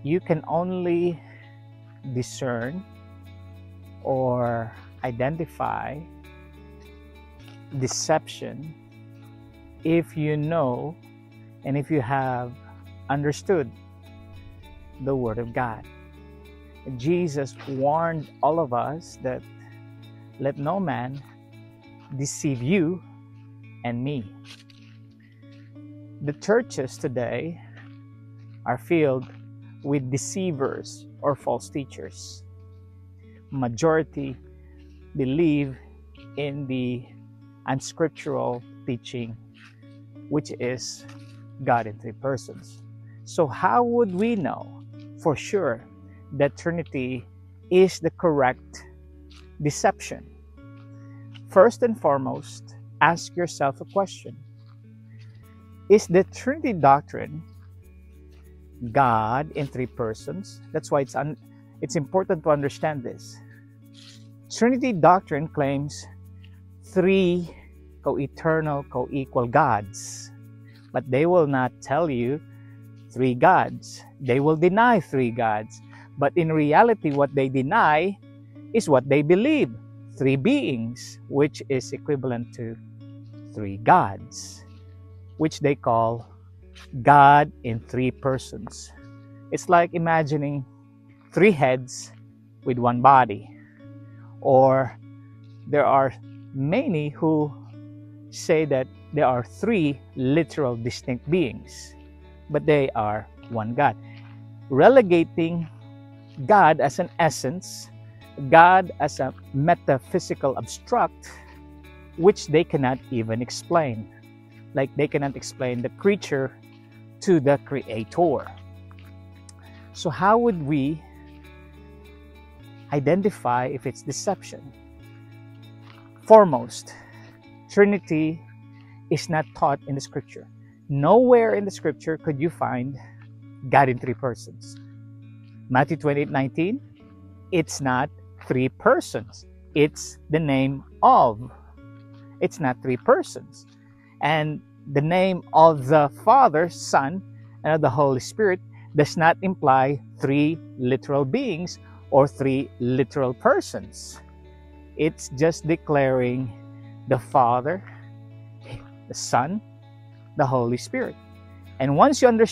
You can only discern or identify deception if you know and if you have understood the Word of God. Jesus warned all of us that let no man deceive you and me. The churches today are filled with deceivers or false teachers. Majority believe in the unscriptural teaching, which is God in three persons. So how would we know for sure that Trinity is the correct deception? First and foremost, ask yourself a question. Is the Trinity doctrine God in three persons? That's why it's important to understand this. Trinity doctrine claims three co-eternal, co-equal gods, but they will not tell you three gods. They will deny three gods, but in reality what they deny is what they believe, three beings, which is equivalent to three gods, which they call God in three persons. It's like imagining three heads with one body. Or there are many who say that there are three literal distinct beings, but they are one God. Relegating God as an essence, God as a metaphysical abstract, which they cannot even explain. Like they cannot explain the creature to the creator. So how would we identify if it's deception? Foremost, Trinity is not taught in the scripture. Nowhere in the scripture could you find God in three persons. Matthew 28:19, it's not three persons. It's the name of. It's not three persons. And the name of the Father, Son, and of the Holy Spirit does not imply three literal beings or three literal persons. It's just declaring the Father, the Son, the Holy Spirit. And once you understand